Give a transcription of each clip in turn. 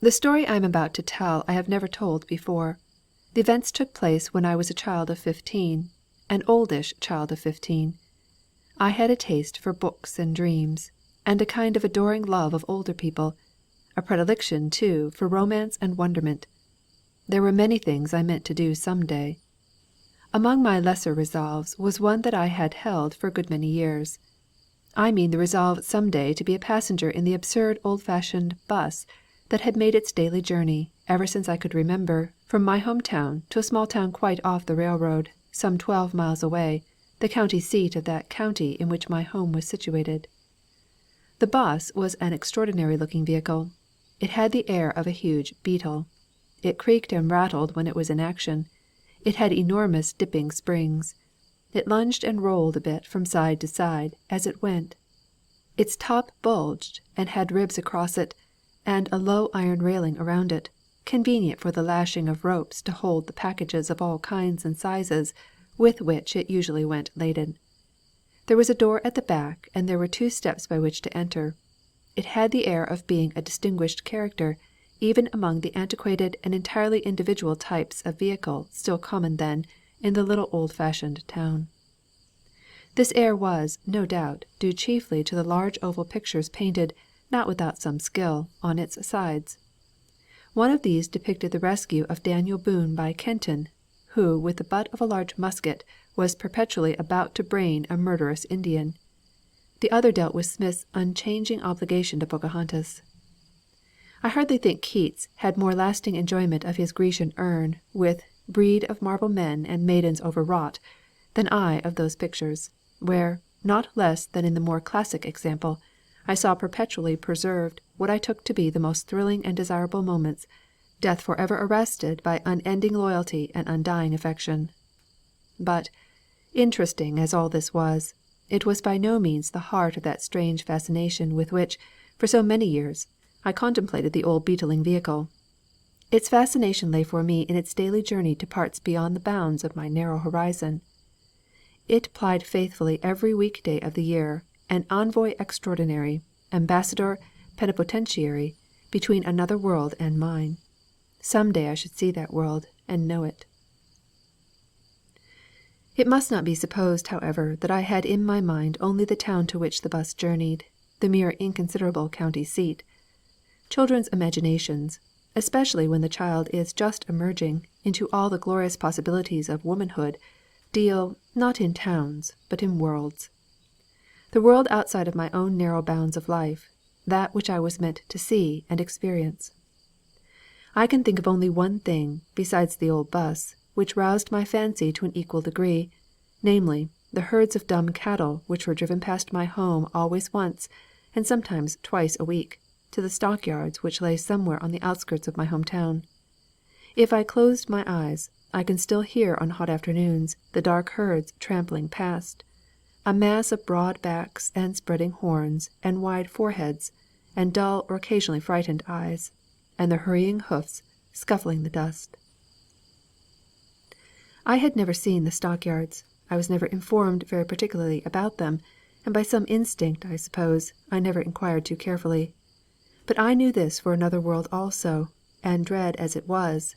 The story I am about to tell I have never told before. The events took place when I was a child of 15, an oldish child of 15. I had a taste for books and dreams, and a kind of adoring love of older people, a predilection, too, for romance and wonderment. There were many things I meant to do some day. Among my lesser resolves was one that I had held for a good many years. I mean the resolve some day to be a passenger in the absurd old-fashioned 'bus that had made its daily journey, ever since I could remember, from my home town to a small town quite off the railroad, some 12 miles away, the county seat of that county in which my home was situated. The 'bus was an extraordinary looking vehicle. It had the air of a huge beetle. It creaked and rattled when it was in action. It had enormous dipping springs. It lunged and rolled a bit from side to side as it went. Its top bulged and had ribs across it, and a low iron railing around it, convenient for the lashing of ropes to hold the packages of all kinds and sizes with which it usually went laden. There was a door at the back, and there were 2 steps by which to enter. It had the air of being a distinguished character, even among the antiquated and entirely individual types of vehicle still common then in the little old-fashioned town. This air was, no doubt, due chiefly to the large oval pictures painted, not without some skill, on its sides. One of these depicted the rescue of Daniel Boone by Kenton, who with the butt of a large musket was perpetually about to brain a murderous Indian. The other dealt with Smith's unchanging obligation to Pocahontas. I hardly think Keats had more lasting enjoyment of his Grecian urn, with breed of marble men and maidens overwrought, than I of those pictures, where, not less than in the more classic example, I saw perpetually preserved what I took to be the most thrilling and desirable moments, death for ever arrested by unending loyalty and undying affection. But, interesting as all this was, it was by no means the heart of that strange fascination with which, for so many years, I contemplated the old beetling vehicle. Its fascination lay for me in its daily journey to parts beyond the bounds of my narrow horizon. It plied faithfully every week-day of the year, an envoy extraordinary, ambassador plenipotentiary, between another world and mine. Some day I should see that world, and know it. It must not be supposed, however, that I had in my mind only the town to which the 'bus journeyed, the mere inconsiderable county seat. Children's imaginations, especially when the child is just emerging into all the glorious possibilities of womanhood, deal, not in towns, but in worlds. The world outside of my own narrow bounds of life, that which I was meant to see and experience. I can think of only one thing, besides the old 'bus, which roused my fancy to an equal degree, namely, the herds of dumb cattle which were driven past my home always once, and sometimes twice a week, to the stockyards which lay somewhere on the outskirts of my home town. If I closed my eyes, I can still hear on hot afternoons the dark herds trampling past, a mass of broad backs and spreading horns and wide foreheads, and dull or occasionally frightened eyes, and the hurrying hoofs scuffling the dust. I had never seen the stockyards. I was never informed very particularly about them, and by some instinct, I suppose, I never inquired too carefully. But I knew this for another world also, and dread as it was,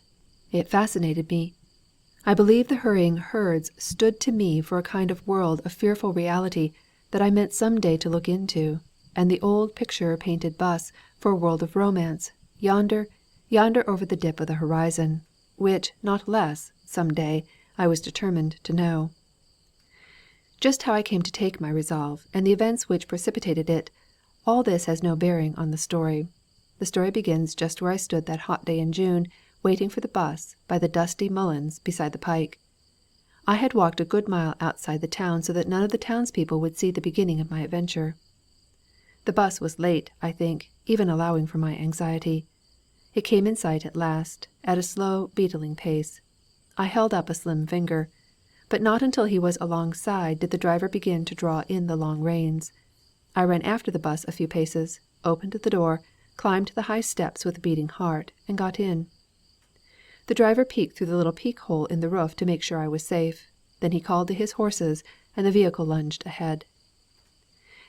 it fascinated me. I believe the hurrying herds stood to me for a kind of world of fearful reality that I meant some day to look into, and the old picture-painted 'bus for a world of romance, yonder over the dip of the horizon, which, not less, some day, I was determined to know. Just how I came to take my resolve, and the events which precipitated it, all this has no bearing on the story. The story begins just where I stood that hot day in June, waiting for the 'bus, by the dusty mulleins beside the pike. I had walked a good mile outside the town so that none of the townspeople would see the beginning of my adventure. The 'bus was late, I think, even allowing for my anxiety. It came in sight at last, at a slow, beetling pace. I held up a slim finger, but not until he was alongside did the driver begin to draw in the long reins. I ran after the 'bus a few paces, opened the door, climbed the high steps with a beating heart, and got in. The driver peeked through the little peek-hole in the roof to make sure I was safe. Then he called to his horses, and the vehicle lunged ahead.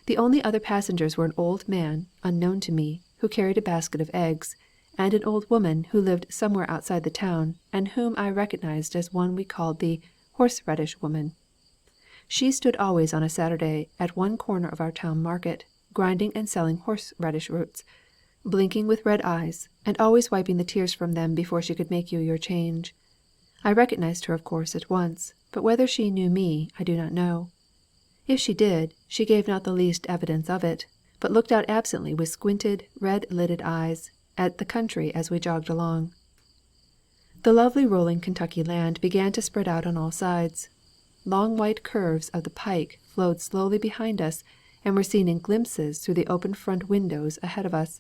The only other passengers were an old man, unknown to me, who carried a basket of eggs, and an old woman who lived somewhere outside the town, and whom I recognized as one we called the horseradish woman. She stood always on a Saturday at one corner of our town market, grinding and selling horseradish roots, blinking with red eyes, and always wiping the tears from them before she could make you your change. I recognized her, of course, at once, but whether she knew me I do not know. If she did, she gave not the least evidence of it, but looked out absently with squinted, red-lidded eyes at the country as we jogged along. The lovely rolling Kentucky land began to spread out on all sides. Long white curves of the pike flowed slowly behind us and were seen in glimpses through the open front windows ahead of us.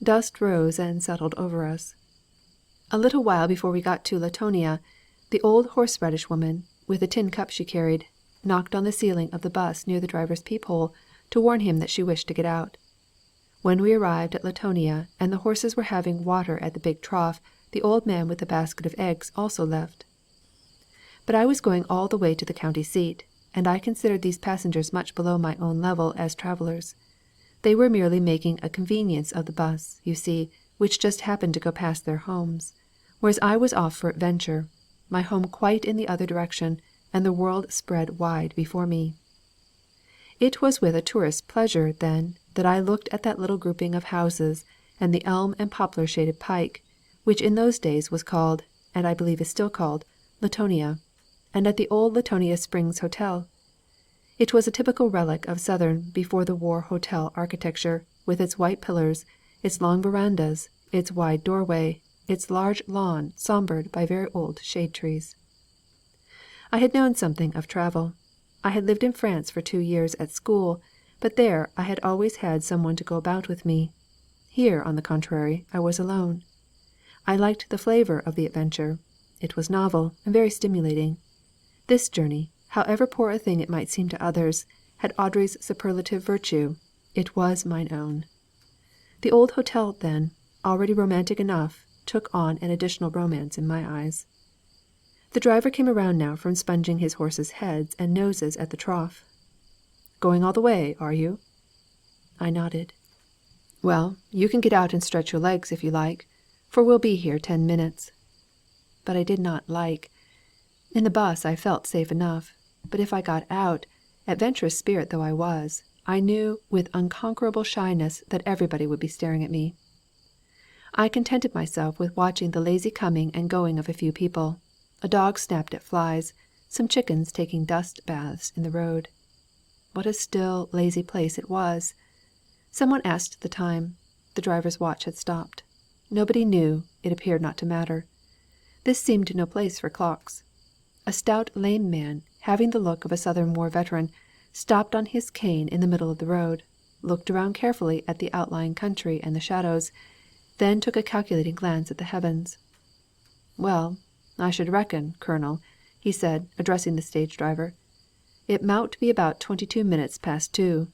Dust rose and settled over us. A little while before we got to Latonia, the old horseradish woman, with a tin cup she carried, knocked on the ceiling of the bus near the driver's peephole to warn him that she wished to get out. When we arrived at Latonia and the horses were having water at the big trough, the old man with the basket of eggs also left. But I was going all the way to the county seat, and I considered these passengers much below my own level as travellers. They were merely making a convenience of the bus, you see, which just happened to go past their homes, whereas I was off for adventure, my home quite in the other direction, and the world spread wide before me. It was with a tourist's pleasure, then, that I looked at that little grouping of houses and the elm and poplar shaded pike, which in those days was called, and I believe is still called, Latonia, and at the old Latonia Springs Hotel. It was a typical relic of Southern before the war hotel architecture, with its white pillars, its long verandas, its wide doorway, its large lawn sombred by very old shade trees. I had known something of travel. I had lived in France for 2 years at school, but there I had always had some one to go about with me. Here, on the contrary, I was alone. I liked the flavour of the adventure. It was novel and very stimulating. This journey, however poor a thing it might seem to others, had Audrey's superlative virtue. It was mine own. The old hotel, then, already romantic enough, took on an additional romance in my eyes. The driver came around now from sponging his horses' heads and noses at the trough. "Going all the way, are you?" I nodded. "Well, you can get out and stretch your legs if you like, for we'll be here 10 minutes. But I did not like. In the bus I felt safe enough, but if I got out, adventurous spirit though I was, I knew with unconquerable shyness that everybody would be staring at me. I contented myself with watching the lazy coming and going of a few people. A dog snapped at flies, some chickens taking dust baths in the road. What a still, lazy place it was! Someone asked the time. The driver's watch had stopped. Nobody knew, it appeared not to matter. This seemed no place for clocks. A stout lame man, having the look of a Southern war veteran, stopped on his cane in the middle of the road, looked around carefully at the outlying country and the shadows, then took a calculating glance at the heavens. "Well, I should reckon, Colonel," he said, addressing the stage driver, "it mout be about 22 minutes past 2.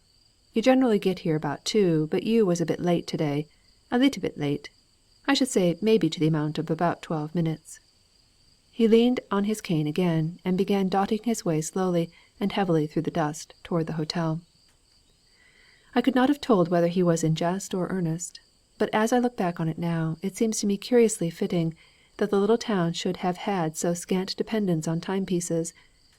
You generally get here about 2, but you was a bit late to-day, a little bit late. I should say maybe to the amount of about 12 minutes." He leaned on his cane again, and began dotting his way slowly and heavily through the dust toward the hotel. I could not have told whether he was in jest or earnest, but as I look back on it now, it seems to me curiously fitting that the little town should have had so scant dependence on timepieces,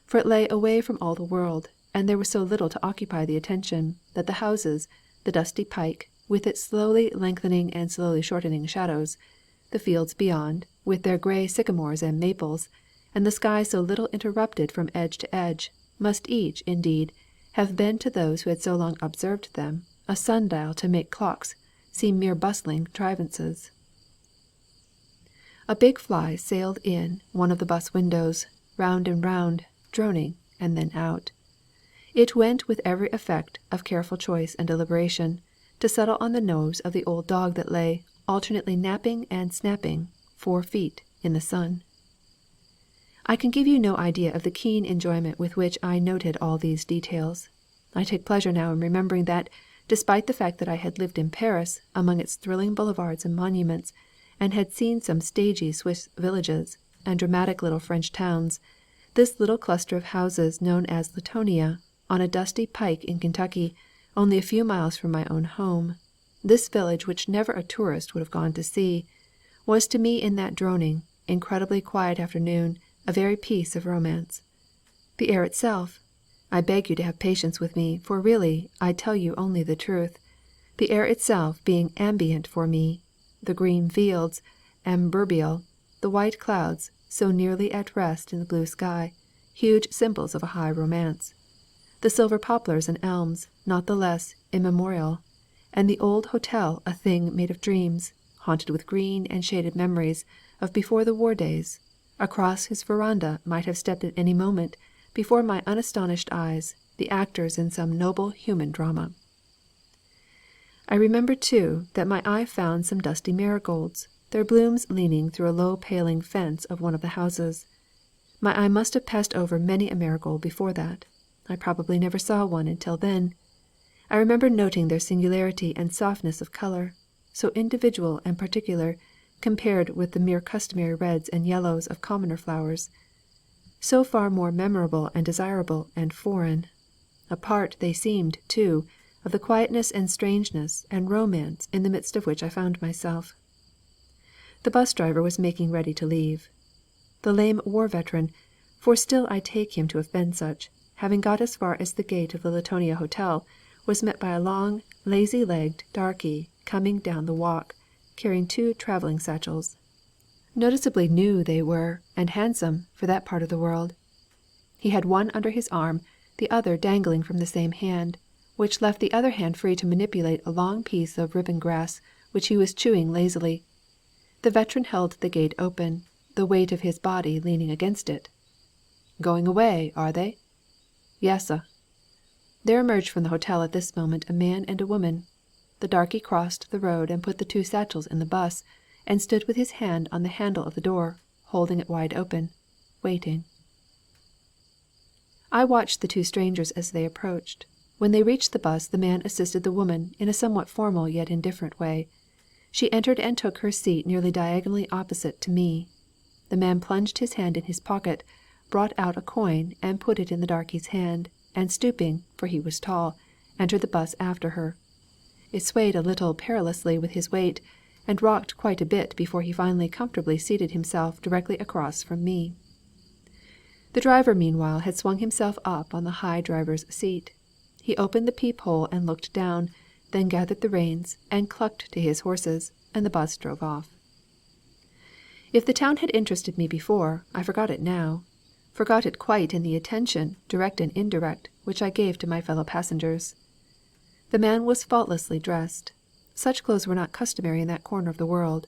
for it lay away from all the world, and there was so little to occupy the attention, that the houses, the dusty pike, with its slowly lengthening and slowly shortening shadows, the fields beyond, with their grey sycamores and maples, and the sky so little interrupted from edge to edge, must each, indeed, have been to those who had so long observed them, a sundial to make clocks seem mere bustling contrivances. A big fly sailed in one of the bus windows, round and round, droning, and then out. It went with every effect of careful choice and deliberation, to settle on the nose of the old dog that lay, alternately napping and snapping, 4 feet in the sun. I can give you no idea of the keen enjoyment with which I noted all these details. I take pleasure now in remembering that, despite the fact that I had lived in Paris, among its thrilling boulevards and monuments, and had seen some stagey Swiss villages, and dramatic little French towns, this little cluster of houses known as Latonia, on a dusty pike in Kentucky, only a few miles from my own home, this village which never a tourist would have gone to see, was to me in that droning, incredibly quiet afternoon a very piece of romance. The air itself, I beg you to have patience with me, for really I tell you only the truth, the air itself being ambient for me, the green fields, ambrosial, the white clouds so nearly at rest in the blue sky, huge symbols of a high romance, the silver poplars and elms not the less immemorial, and the old hotel a thing made of dreams, haunted with green and shaded memories of before the war days, across whose veranda might have stepped at any moment, before my unastonished eyes, the actors in some noble human drama. I remember, too, that my eye found some dusty marigolds, their blooms leaning through a low paling fence of one of the houses. My eye must have passed over many a marigold before that. I probably never saw one until then. I remember noting their singularity and softness of colour, so individual and particular, compared with the mere customary reds and yellows of commoner flowers, so far more memorable and desirable and foreign. A part, they seemed, too, of the quietness and strangeness and romance in the midst of which I found myself. The bus driver was making ready to leave. The lame war veteran, for still I take him to have been such, having got as far as the gate of the Latonia Hotel, was met by a long, lazy-legged darky coming down the walk, carrying 2 travelling satchels. Noticeably new they were, and handsome, for that part of the world. He had one under his arm, the other dangling from the same hand, which left the other hand free to manipulate a long piece of ribbon grass, which he was chewing lazily. The veteran held the gate open, the weight of his body leaning against it. "Going away, are they?" "Yes, sir." There emerged from the hotel at this moment a man and a woman. The darky crossed the road and put the 2 satchels in the bus, and stood with his hand on the handle of the door, holding it wide open, waiting. I watched the 2 strangers as they approached. When they reached the bus the man assisted the woman in a somewhat formal yet indifferent way. She entered and took her seat nearly diagonally opposite to me. The man plunged his hand in his pocket, brought out a coin and put it in the darky's hand, and stooping, for he was tall, entered the bus after her. It swayed a little perilously with his weight, and rocked quite a bit before he finally comfortably seated himself directly across from me. The driver meanwhile had swung himself up on the high driver's seat. He opened the peep-hole and looked down, then gathered the reins, and clucked to his horses, and the bus drove off. If the town had interested me before, I forgot it now, forgot it quite in the attention, direct and indirect, which I gave to my fellow passengers. The man was faultlessly dressed. Such clothes were not customary in that corner of the world.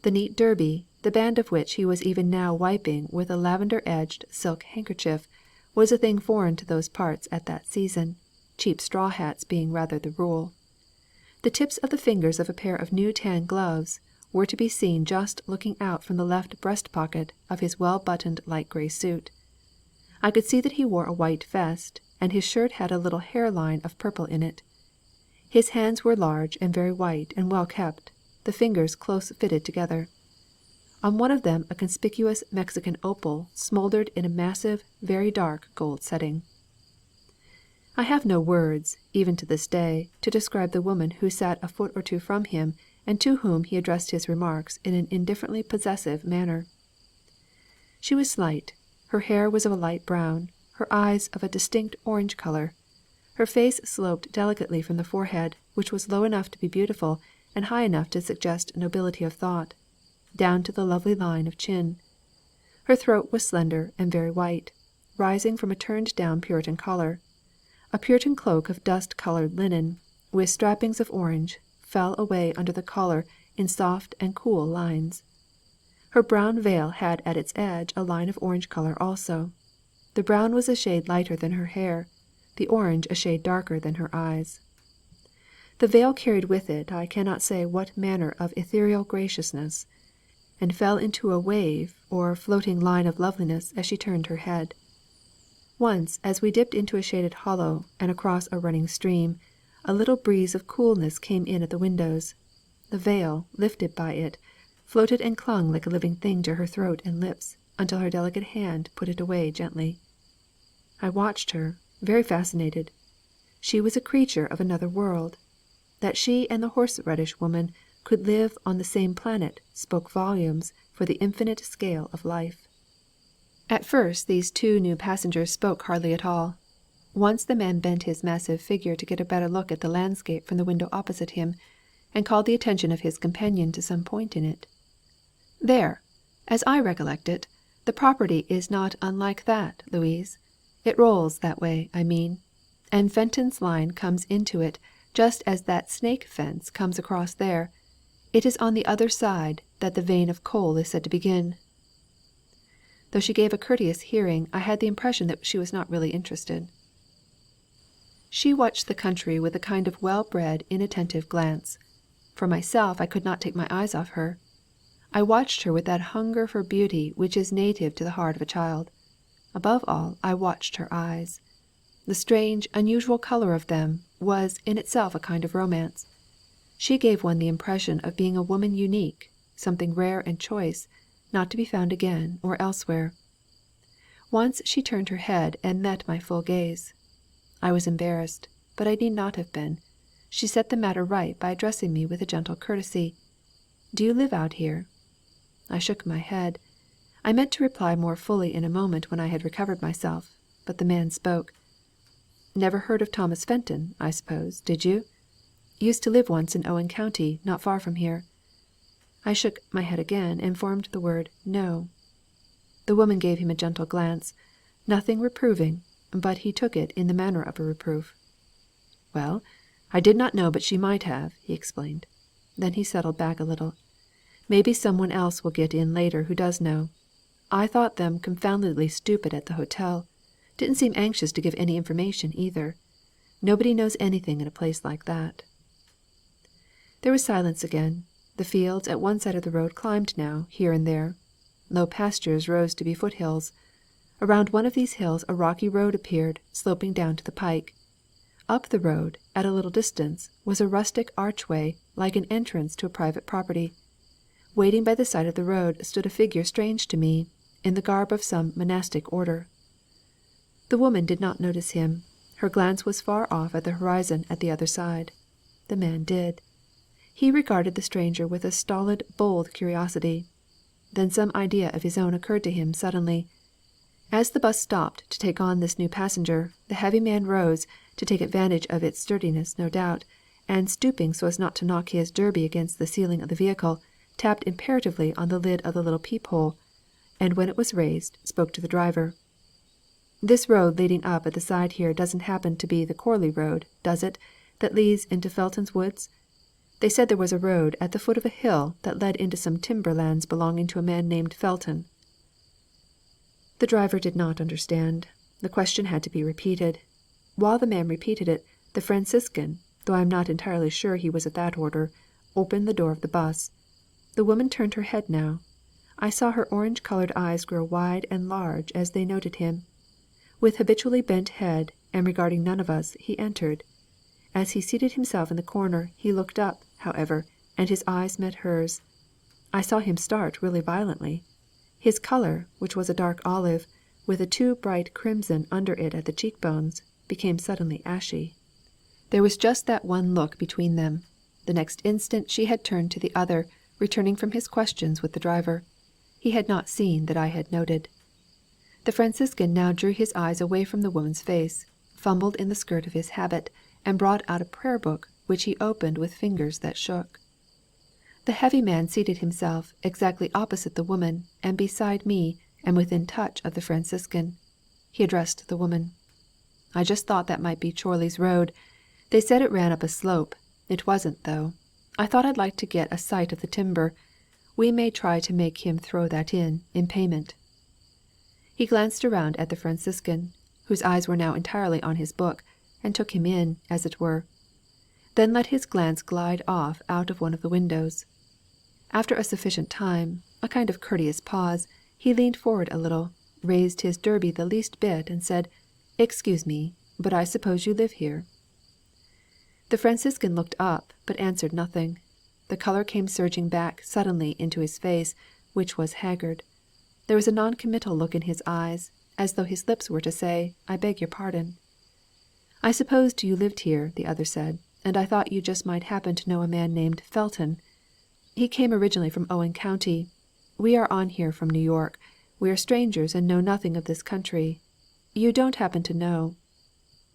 The neat derby, the band of which he was even now wiping with a lavender-edged silk handkerchief, was a thing foreign to those parts at that season, cheap straw hats being rather the rule. The tips of the fingers of a pair of new tan gloves were to be seen just looking out from the left breast-pocket of his well-buttoned light grey suit. I could see that he wore a white vest, and his shirt had a little hair-line of purple in it. His hands were large and very white and well kept, the fingers close fitted together. On one of them a conspicuous Mexican opal smouldered in a massive, very dark gold setting. I have no words, even to this day, to describe the woman who sat a foot or 2 from him, and to whom he addressed his remarks in an indifferently possessive manner. She was slight, her hair was of a light brown, her eyes of a distinct orange colour. Her face sloped delicately from the forehead, which was low enough to be beautiful, and high enough to suggest nobility of thought, down to the lovely line of chin. Her throat was slender and very white, rising from a turned-down Puritan collar. A Puritan cloak of dust-coloured linen, with strappings of orange, fell away under the collar in soft and cool lines. Her brown veil had at its edge a line of orange colour also. The brown was a shade lighter than her hair, the orange a shade darker than her eyes. The veil carried with it I cannot say what manner of ethereal graciousness, and fell into a wave or floating line of loveliness as she turned her head. Once, as we dipped into a shaded hollow and across a running stream, a little breeze of coolness came in at the windows. The veil, lifted by it, floated and clung like a living thing to her throat and lips, until her delicate hand put it away gently. I watched her, very fascinated. She was a creature of another world. That she and the horseradish woman could live on the same planet spoke volumes for the infinite scale of life. At first these two new passengers spoke hardly at all. Once the man bent his massive figure to get a better look at the landscape from the window opposite him, and called the attention of his companion to some point in it. "There! As I recollect it, the property is not unlike that, Louise. It rolls that way, I mean. And Fenton's line comes into it just as that snake fence comes across there. It is on the other side that the vein of coal is said to begin." Though she gave a courteous hearing, I had the impression that she was not really interested. She watched the country with a kind of well-bred, inattentive glance. For myself, I could not take my eyes off her. I watched her with that hunger for beauty which is native to the heart of a child. Above all, I watched her eyes. The strange, unusual colour of them was in itself a kind of romance. She gave one the impression of being a woman unique, something rare and choice, not to be found again or elsewhere. Once she turned her head and met my full gaze. I was embarrassed, but I need not have been. She set the matter right by addressing me with a gentle courtesy. "Do you live out here?" I shook my head. I meant to reply more fully in a moment when I had recovered myself, but the man spoke. "Never heard of Thomas Fenton, I suppose, did you? Used to live once in Owen County, not far from here." I shook my head again, and formed the word "No." The woman gave him a gentle glance, nothing reproving, but he took it in the manner of a reproof. "Well, I did not know but she might have," he explained. Then he settled back a little. "Maybe some one else will get in later who does know. I thought them confoundedly stupid at the hotel. Didn't seem anxious to give any information either. Nobody knows anything in a place like that." There was silence again. The fields at one side of the road climbed now, here and there. Low pastures rose to be foothills. Around one of these hills a rocky road appeared, sloping down to the pike. Up the road, at a little distance, was a rustic archway, like an entrance to a private property. Waiting by the side of the road stood a figure strange to me, in the garb of some monastic order. The woman did not notice him. Her glance was far off at the horizon at the other side. The man did. He regarded the stranger with a stolid, bold curiosity. Then some idea of his own occurred to him suddenly. As the bus stopped to take on this new passenger, the heavy man rose, to take advantage of its sturdiness, no doubt, and stooping so as not to knock his derby against the ceiling of the vehicle, tapped imperatively on the lid of the little peephole, and when it was raised, spoke to the driver. "This road leading up at the side here doesn't happen to be the Corley road, does it, that leads into Felton's woods? They said there was a road at the foot of a hill that led into some timber lands belonging to a man named Felton." The driver did not understand. The question had to be repeated. While the man repeated it, the Franciscan, though I am not entirely sure he was of that order, opened the door of the bus. The woman turned her head now. I saw her orange-coloured eyes grow wide and large as they noted him. With habitually bent head, and regarding none of us, he entered. As he seated himself in the corner, he looked up, however, and his eyes met hers. I saw him start really violently. His colour, which was a dark olive, with a too bright crimson under it at the cheekbones, became suddenly ashy. There was just that one look between them. The next instant she had turned to the other, returning from his questions with the driver. He had not seen that I had noted. The Franciscan now drew his eyes away from the woman's face, fumbled in the skirt of his habit, and brought out a prayer book, which he opened with fingers that shook. The heavy man seated himself exactly opposite the woman, and beside me, and within touch of the Franciscan. He addressed the woman. "I just thought that might be Chorley's road. They said it ran up a slope. It wasn't, though. I thought I'd like to get a sight of the timber. We may try to make him throw that in payment." He glanced around at the Franciscan, whose eyes were now entirely on his book, and took him in, as it were. Then let his glance glide off out of one of the windows. After a sufficient time, a kind of courteous pause, he leaned forward a little, raised his derby the least bit, and said, "Excuse me, but I suppose you live here?" The Franciscan looked up, but answered nothing. The colour came surging back suddenly into his face, which was haggard. There was a non-committal look in his eyes, as though his lips were to say, "I beg your pardon." "I supposed you lived here," the other said, and I thought you just might happen to know a man named Felton. He came originally from Owen County. We are on here from New York. We are strangers and know nothing of this country. You don't happen to know."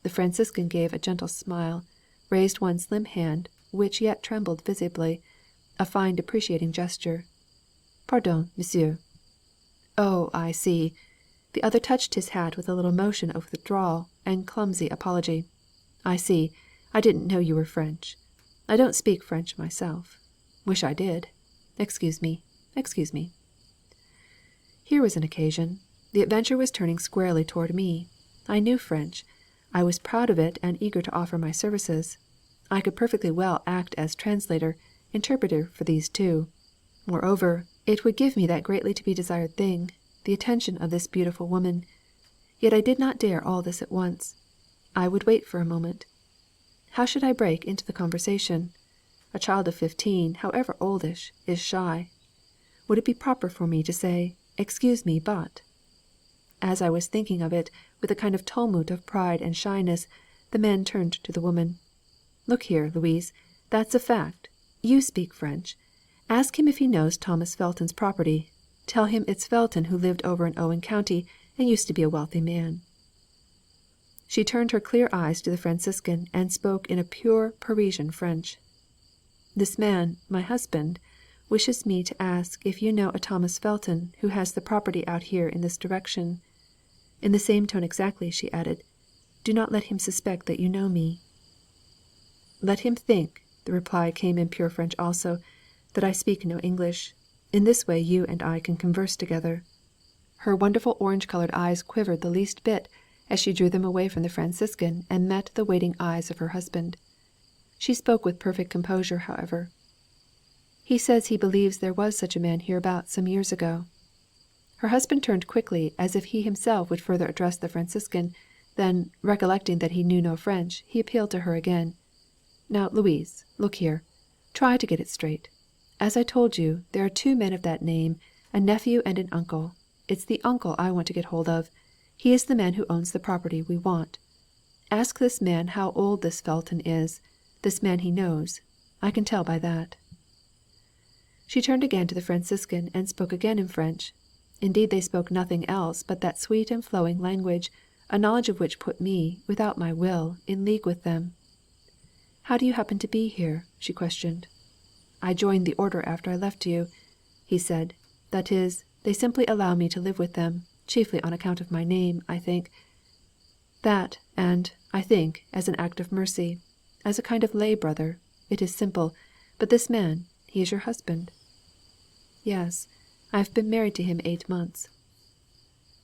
The Franciscan gave a gentle smile, raised one slim hand, which yet trembled visibly, a fine deprecating gesture. "Pardon, monsieur." "Oh, I see." The other touched his hat with a little motion of withdrawal and clumsy apology. "I see. I didn't know you were French. I don't speak French myself. Wish I did. Excuse me, excuse me." Here was an occasion. The adventure was turning squarely toward me. I knew French. I was proud of it and eager to offer my services. I could perfectly well act as translator, interpreter for these two. Moreover, it would give me that greatly to be desired thing, the attention of this beautiful woman. Yet I did not dare all this at once. I would wait for a moment. How should I break into the conversation? A child of 15, however oldish, is shy. Would it be proper for me to say, "Excuse me, but"? As I was thinking of it, with a kind of tumult of pride and shyness, the man turned to the woman. "Look here, Louise, that's a fact. You speak French. Ask him if he knows Thomas Felton's property. Tell him it's Felton who lived over in Owen County and used to be a wealthy man." She turned her clear eyes to the Franciscan and spoke in a pure Parisian French. "This man, my husband, wishes me to ask if you know a Thomas Felton who has the property out here in this direction. In the same tone exactly, she added, "Do not let him suspect that you know me." "Let him think," the reply came in pure French also, "that I speak no English. In this way you and I can converse together." Her wonderful orange-colored eyes quivered the least bit as she drew them away from the Franciscan and met the waiting eyes of her husband. She spoke with perfect composure, however. "He says he believes there was such a man hereabouts some years ago." Her husband turned quickly as if he himself would further address the Franciscan, then, recollecting that he knew no French, he appealed to her again. "Now, Louise, look here. Try to get it straight. As I told you, there are two men of that name, a nephew and an uncle. It's the uncle I want to get hold of. He is the man who owns the property we want. Ask this man how old this Felton is, this man he knows. I can tell by that." She turned again to the Franciscan and spoke again in French. Indeed, they spoke nothing else but that sweet and flowing language, a knowledge of which put me, without my will, in league with them. "How do you happen to be here?" she questioned. "I joined the order after I left you," he said. "That is, they simply allow me to live with them, chiefly on account of my name, I think. That, and, I think, as an act of mercy. As a kind of lay brother. It is simple. But this man, he is your husband?" "Yes. I have been married to him 8 months."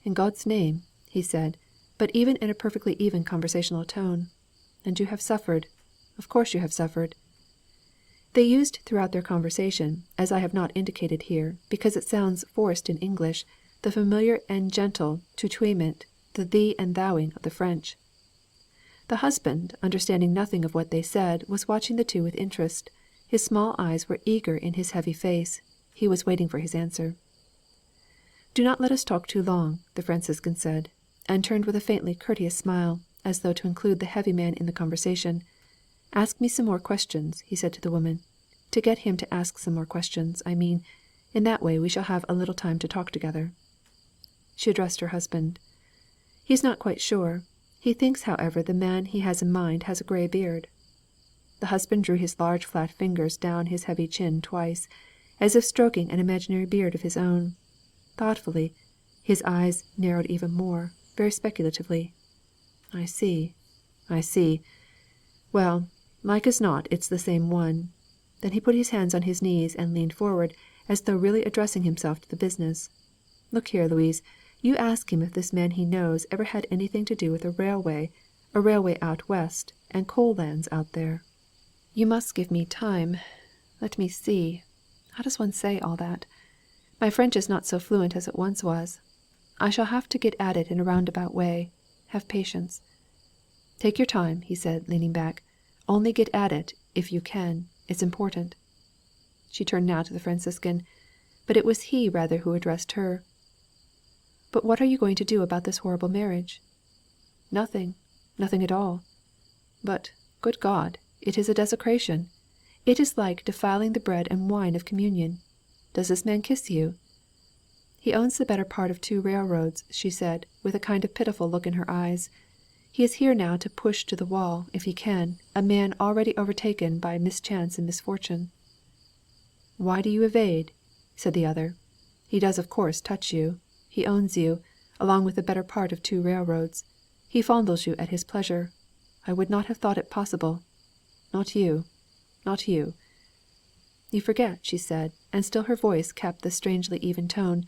"In God's name," he said, but even in a perfectly even conversational tone. "And you have suffered. Of course you have suffered." They used throughout their conversation, as I have not indicated here, because it sounds forced in English, the familiar and gentle tutoiement, the thee and thouing of the French. The husband, understanding nothing of what they said, was watching the two with interest. His small eyes were eager in his heavy face. He was waiting for his answer. "Do not let us talk too long," the Franciscan said, and turned with a faintly courteous smile, as though to include the heavy man in the conversation. "Ask me some more questions," he said to the woman. "To get him to ask some more questions, I mean. In that way we shall have a little time to talk together." She addressed her husband. "He is not quite sure. He thinks, however, the man he has in mind has a grey beard." The husband drew his large flat fingers down his heavy chin twice, as if stroking an imaginary beard of his own. Thoughtfully, his eyes narrowed even more, very speculatively. "I see. I see. Well, like as not it's the same one." Then he put his hands on his knees and leaned forward, as though really addressing himself to the business. "Look here, Louise, you ask him if this man he knows ever had anything to do with a railway out west, and coal lands out there. You must give me time. Let me see. How does one say all that? My French is not so fluent as it once was. I shall have to get at it in a roundabout way. Have patience." "Take your time," he said, leaning back. "Only get at it, if you can. It's important." She turned now to the Franciscan, but it was he rather who addressed her. "But what are you going to do about this horrible marriage?" "Nothing. Nothing at all. But, good God!" It is a desecration. It is like defiling the bread and wine of communion. Does this man kiss you?" "He owns the better part of 2 railroads," she said, with a kind of pitiful look in her eyes. "He is here now to push to the wall, if he can, a man already overtaken by mischance and misfortune." "Why do you evade?" said the other. "He does of course touch you. He owns you, along with the better part of 2 railroads. He fondles you at his pleasure. I would not have thought it possible. Not you. Not you." "You forget," she said, and still her voice kept the strangely even tone.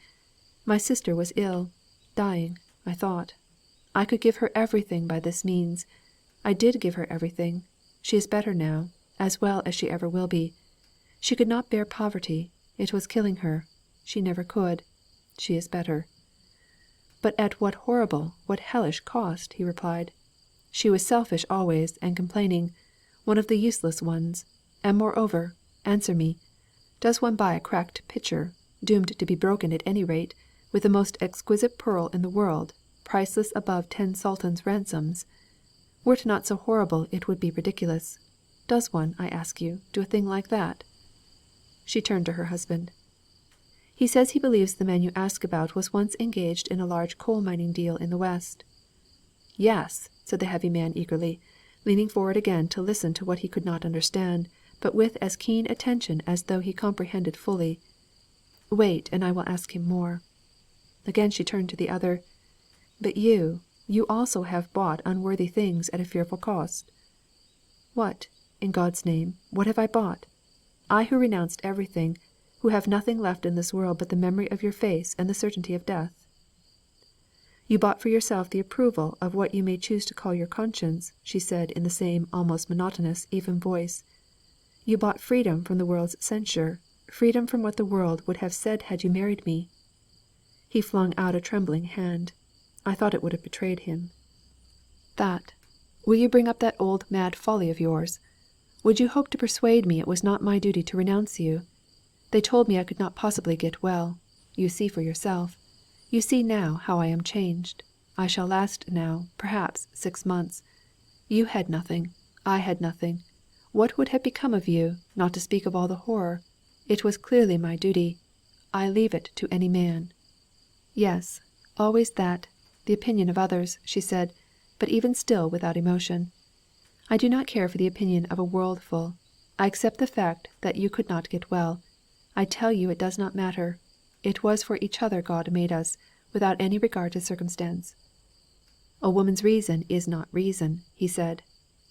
"My sister was ill, dying, I thought. I could give her everything by this means. I did give her everything. She is better now, as well as she ever will be. She could not bear poverty. It was killing her. She never could. She is better." "But at what horrible, what hellish cost!" he replied. "She was selfish always, and complaining. One of the useless ones. And moreover, answer me, does one buy a cracked pitcher, doomed to be broken at any rate, with the most exquisite pearl in the world, priceless above 10 sultans' ransoms? Were it not so horrible it would be ridiculous. Does one, I ask you, do a thing like that?" She turned to her husband. "He says he believes the man you ask about was once engaged in a large coal mining deal in the West." "Yes!" said the heavy man eagerly, leaning forward again to listen to what he could not understand, but with as keen attention as though he comprehended fully. "Wait, and I will ask him more." Again she turned to the other. "But you also have bought unworthy things at a fearful cost." "What, in God's name, what have I bought? I who renounced everything, who have nothing left in this world but the memory of your face and the certainty of death?" "You bought for yourself the approval of what you may choose to call your conscience," she said in the same almost monotonous, even voice. "You bought freedom from the world's censure, freedom from what the world would have said had you married me." He flung out a trembling hand. I thought it would have betrayed him. "That! Will you bring up that old mad folly of yours? Would you hope to persuade me it was not my duty to renounce you? They told me I could not possibly get well. You see for yourself. You see now how I am changed. I shall last now, perhaps, 6 months. You had nothing. I had nothing. What would have become of you, not to speak of all the horror? It was clearly my duty. I leave it to any man." "Yes, always that, the opinion of others," she said, but even still without emotion. "I do not care for the opinion of a worldful. I accept the fact that you could not get well. I tell you it does not matter. It was for each other God made us, without any regard to circumstance." "A woman's reason is not reason," he said.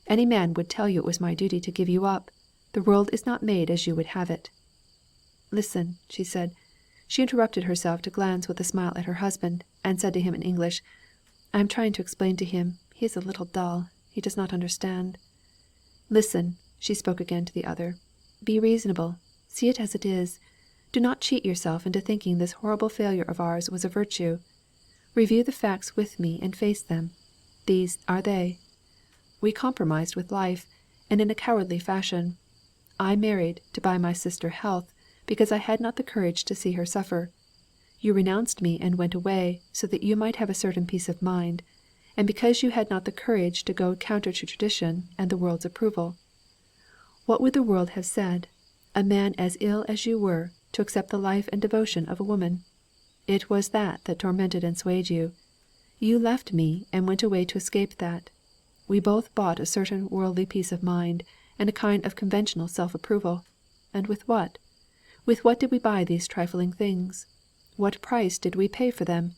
"Any man would tell you it was my duty to give you up. The world is not made as you would have it." "Listen," she said. She interrupted herself to glance with a smile at her husband, and said to him in English, "I am trying to explain to him. He is a little dull. He does not understand." "Listen," she spoke again to the other. "Be reasonable. See it as it is. Do not cheat yourself into thinking this horrible failure of ours was a virtue. Review the facts with me and face them. These are they. We compromised with life, and in a cowardly fashion. I married to buy my sister health, because I had not the courage to see her suffer. You renounced me and went away, so that you might have a certain peace of mind, and because you had not the courage to go counter to tradition and the world's approval. What would the world have said? A man as ill as you were, to accept the life and devotion of a woman? It was that tormented and swayed you. You left me and went away to escape that. We both bought a certain worldly peace of mind, and a kind of conventional self-approval. And with what? With what did we buy these trifling things? What price did we pay for them?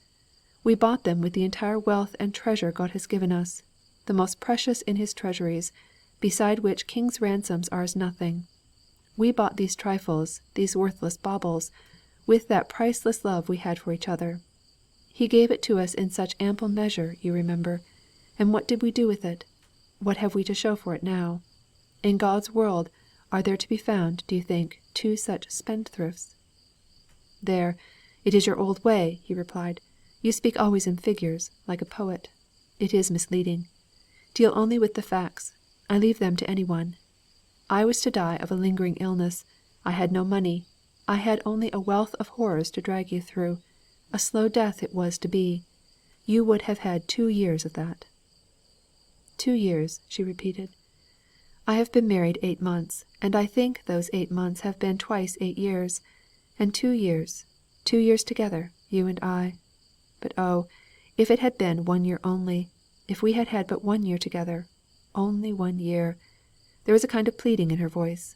We bought them with the entire wealth and treasure God has given us, the most precious in his treasuries, beside which king's ransoms are as nothing. We bought these trifles, these worthless baubles, with that priceless love we had for each other. He gave it to us in such ample measure, you remember. And what did we do with it? What have we to show for it now? In God's world, are there to be found, do you think, 2 such spendthrifts?" "There, it is your old way," he replied. "You speak always in figures, like a poet. It is misleading. Deal only with the facts. I leave them to any one. I was to die of a lingering illness. I had no money. I had only a wealth of horrors to drag you through. A slow death it was to be. You would have had 2 years of that." "2 years," she repeated. I have been married 8 months, and I think those 8 months have been twice 8 years, and 2 years together, you and I. But oh, if it had been 1 year only, if we had had but 1 year together, only 1 year!" There was a kind of pleading in her voice.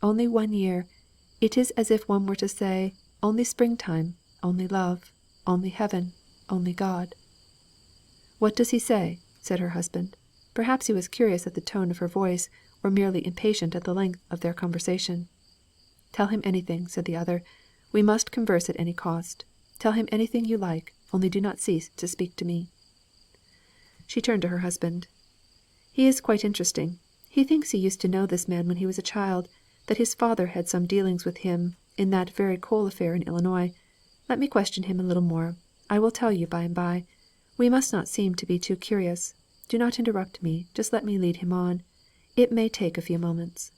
"Only 1 year! It is as if one were to say, only springtime, only love, only heaven, only God." "What does he say?" said her husband. Perhaps he was curious at the tone of her voice, or merely impatient at the length of their conversation. "Tell him anything," said the other. "We must converse at any cost. Tell him anything you like, only do not cease to speak to me." She turned to her husband. "He is quite interesting. He thinks he used to know this man when he was a child, that his father had some dealings with him in that very coal affair in Illinois. Let me question him a little more. I will tell you by and by. We must not seem to be too curious. Do not interrupt me, just let me lead him on. It may take a few moments."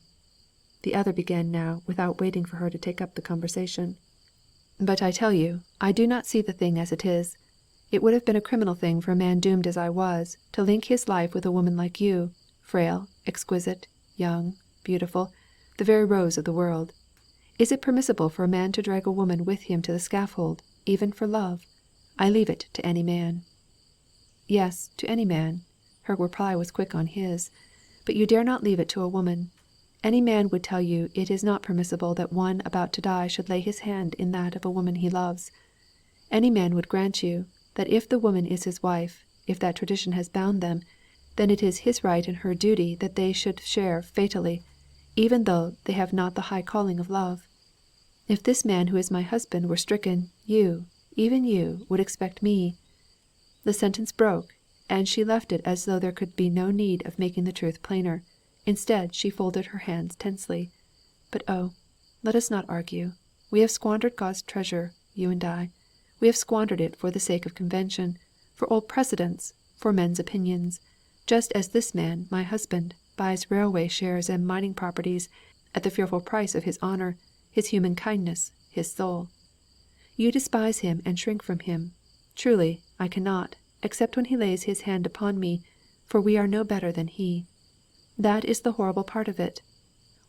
The other began now, without waiting for her to take up the conversation. "But I tell you, I do not see the thing as it is. It would have been a criminal thing for a man doomed as I was, to link his life with a woman like you, frail, exquisite, young, beautiful, the very rose of the world. Is it permissible for a man to drag a woman with him to the scaffold, even for love? I leave it to any man." "Yes, to any man." Her reply was quick on his. "But you dare not leave it to a woman. Any man would tell you it is not permissible that one about to die should lay his hand in that of a woman he loves. Any man would grant you, that if the woman is his wife, if that tradition has bound them, then it is his right and her duty that they should share fatally, even though they have not the high calling of love. If this man who is my husband were stricken, you, even you, would expect me—" The sentence broke, and she left it as though there could be no need of making the truth plainer. Instead, she folded her hands tensely. "But oh, let us not argue. We have squandered God's treasure, you and I. We have squandered it for the sake of convention, for old precedents, for men's opinions, just as this man, my husband, buys railway shares and mining properties at the fearful price of his honour, his human kindness, his soul. You despise him and shrink from him. Truly, I cannot, except when he lays his hand upon me, for we are no better than he. That is the horrible part of it.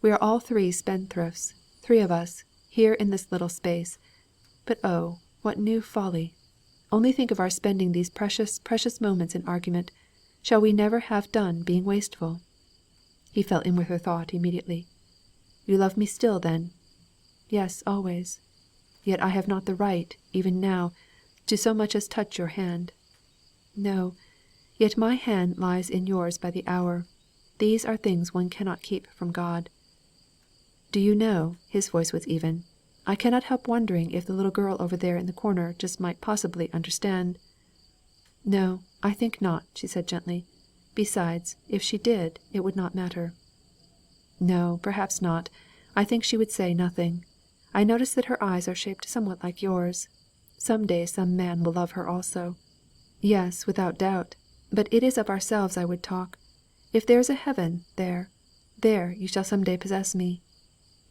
We are all 3 spendthrifts, 3 of us, here in this little space. But oh, what new folly! Only think of our spending these precious, precious moments in argument. Shall we never have done being wasteful?" He fell in with her thought immediately. "You love me still, then?" "Yes, always." "Yet I have not the right, even now, to so much as touch your hand." "No, yet my hand lies in yours by the hour. These are things one cannot keep from God. Do you know," his voice was even, "I cannot help wondering if the little girl over there in the corner just might possibly understand." "No, I think not," she said gently. "Besides, if she did, it would not matter." "No, perhaps not. I think she would say nothing. I notice that her eyes are shaped somewhat like yours. Some day some man will love her also." "Yes, without doubt. But it is of ourselves I would talk. If there is a heaven, there you shall some day possess me."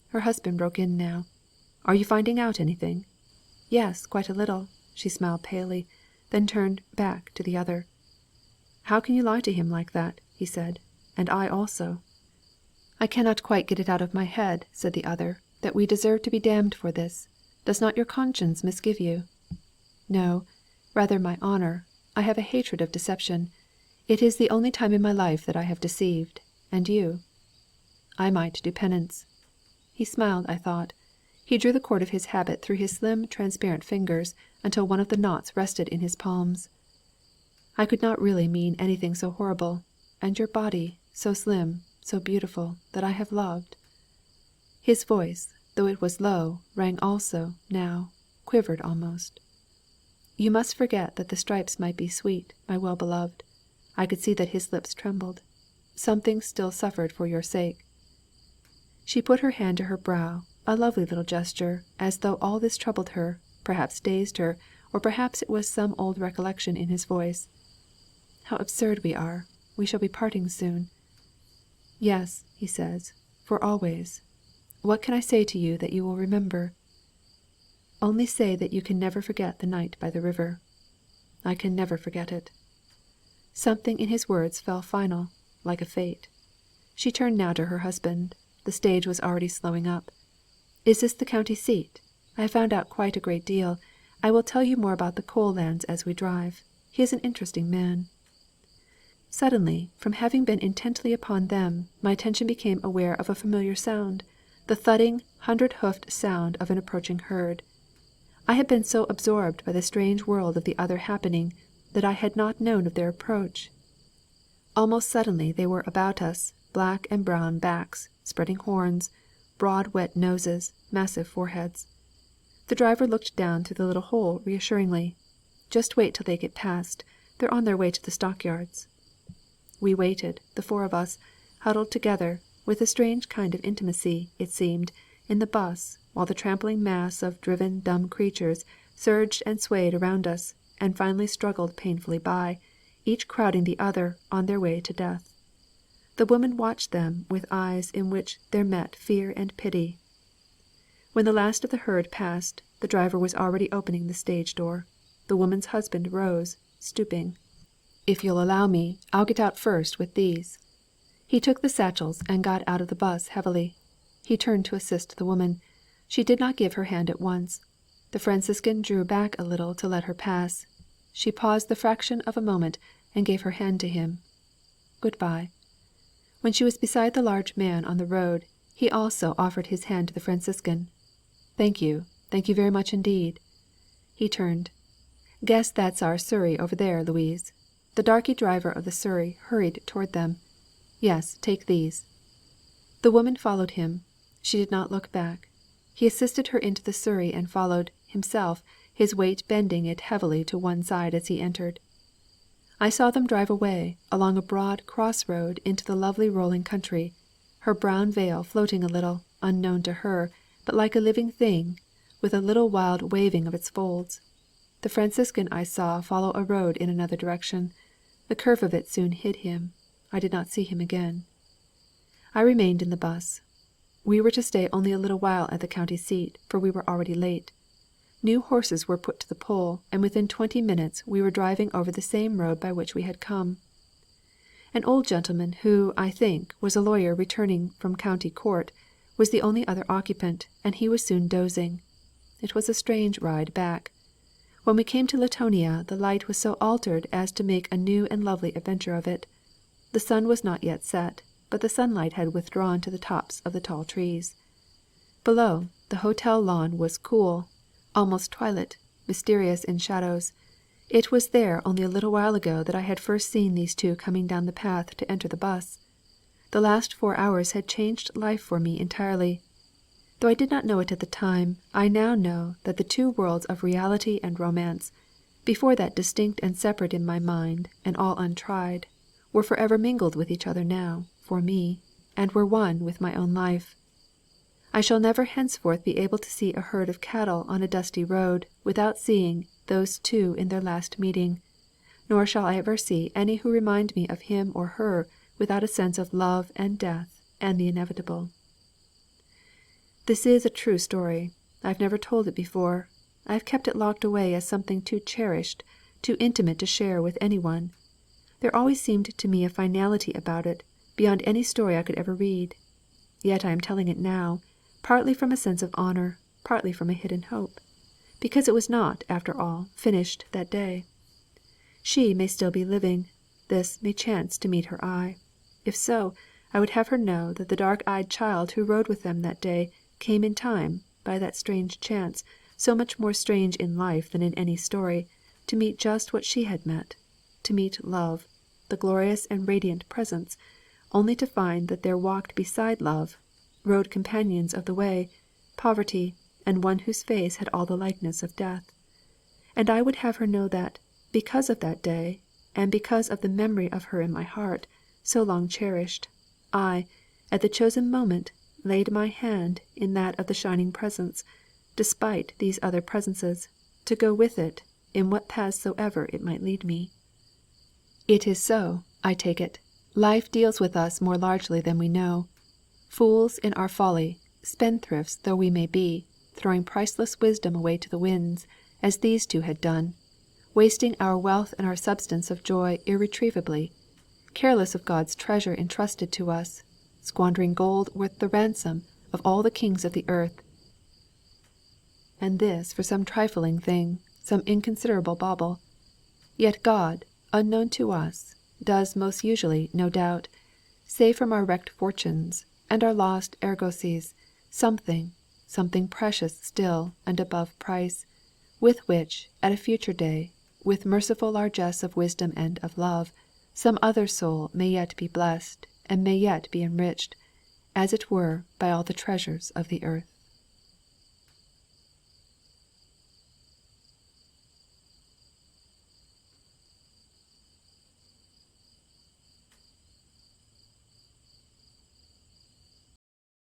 Her husband broke in now. "Are you finding out anything?" "Yes, quite a little." She smiled palely, then turned back to the other. "How can you lie to him like that?" he said. "And I also." "I cannot quite get it out of my head," said the other, "that we deserve to be damned for this. Does not your conscience misgive you?" "No, rather my honour. I have a hatred of deception. It is the only time in my life that I have deceived. And you?" "I might do penance." He smiled, I thought. He drew the cord of his habit through his slim transparent fingers until one of the knots rested in his palms. "I could not really mean anything so horrible. And your body, so slim, so beautiful, that I have loved." His voice, though it was low, rang also, now, quivered almost. "You must forget that the stripes might be sweet, my well-beloved." I could see that his lips trembled. "Something still suffered for your sake." She put her hand to her brow, a lovely little gesture, as though all this troubled her, perhaps dazed her, or perhaps it was some old recollection in his voice. "How absurd we are! We shall be parting soon." "Yes," he says, "for always. What can I say to you that you will remember?" "Only say that you can never forget the night by the river." "I can never forget it." Something in his words fell final, like a fate. She turned now to her husband. The stage was already slowing up. "Is this the county seat? I have found out quite a great deal. I will tell you more about the coal lands as we drive. He is an interesting man." Suddenly, from having been intently upon them, my attention became aware of a familiar sound, the thudding, hundred-hoofed sound of an approaching herd. I had been so absorbed by the strange world of the other happening, that I had not known of their approach. Almost suddenly they were about us, black and brown backs, spreading horns, broad wet noses, massive foreheads. The driver looked down through the little hole reassuringly. "Just wait till they get past. They're on their way to the stockyards." We waited, the four of us, huddled together, with a strange kind of intimacy, it seemed, in the 'bus, while the trampling mass of driven dumb creatures surged and swayed around us, and finally struggled painfully by, each crowding the other on their way to death. The woman watched them with eyes in which there met fear and pity. When the last of the herd passed, the driver was already opening the stage door. The woman's husband rose, stooping. "If you'll allow me, I'll get out first with these." He took the satchels and got out of the 'bus heavily. He turned to assist the woman. She did not give her hand at once. The Franciscan drew back a little to let her pass. She paused the fraction of a moment and gave her hand to him. "Good bye." When she was beside the large man on the road, he also offered his hand to the Franciscan. Thank you very much indeed." He turned. "Guess that's our surrey over there, Louise." The darky driver of the surrey hurried toward them. "Yes, take these." The woman followed him. She did not look back. He assisted her into the surrey and followed, himself, his weight bending it heavily to one side as he entered. I saw them drive away, along a broad cross road into the lovely rolling country, her brown veil floating a little, unknown to her, but like a living thing, with a little wild waving of its folds. The Franciscan I saw follow a road in another direction. The curve of it soon hid him. I did not see him again. I remained in the 'bus. We were to stay only a little while at the county seat, for we were already late. New horses were put to the pull, and within 20 minutes we were driving over the same road by which we had come. An old gentleman who, I think, was a lawyer returning from county court, was the only other occupant, and he was soon dozing. It was a strange ride back. When we came to Latonia the light was so altered as to make a new and lovely adventure of it. The sun was not yet set, but the sunlight had withdrawn to the tops of the tall trees. Below, the hotel lawn was cool, almost twilit, mysterious in shadows. It was there only a little while ago that I had first seen these two coming down the path to enter the 'bus. The last 4 hours had changed life for me entirely. Though I did not know it at the time, I now know that the two worlds of reality and romance, before that distinct and separate in my mind, and all untried, were forever mingled with each other now, for me, and were one with my own life. I shall never henceforth be able to see a herd of cattle on a dusty road without seeing those two in their last meeting, nor shall I ever see any who remind me of him or her without a sense of love and death and the inevitable. This is a true story. I have never told it before. I have kept it locked away as something too cherished, too intimate to share with any one. There always seemed to me a finality about it, beyond any story I could ever read. Yet I am telling it now, partly from a sense of honour, partly from a hidden hope, because it was not, after all, finished that day. She may still be living. This may chance to meet her eye. If so, I would have her know that the dark-eyed child who rode with them that day came in time, by that strange chance, so much more strange in life than in any story, to meet just what she had met, to meet love, the glorious and radiant presence, only to find that there walked beside love, road companions of the way, poverty, and one whose face had all the likeness of death. And I would have her know that, because of that day, and because of the memory of her in my heart, so long cherished, I, at the chosen moment, laid my hand in that of the shining presence, despite these other presences, to go with it, in what paths soever it might lead me. It is so, I take it. Life deals with us more largely than we know. Fools in our folly, spendthrifts though we may be, throwing priceless wisdom away to the winds, as these two had done, wasting our wealth and our substance of joy irretrievably, careless of God's treasure entrusted to us, squandering gold worth the ransom of all the kings of the earth, and this for some trifling thing, some inconsiderable bauble. Yet God, unknown to us, does most usually, no doubt, save from our wrecked fortunes, and our lost argosies, something precious still, and above price, with which, at a future day, with merciful largesse of wisdom and of love, some other soul may yet be blessed, and may yet be enriched, as it were, by all the treasures of the earth.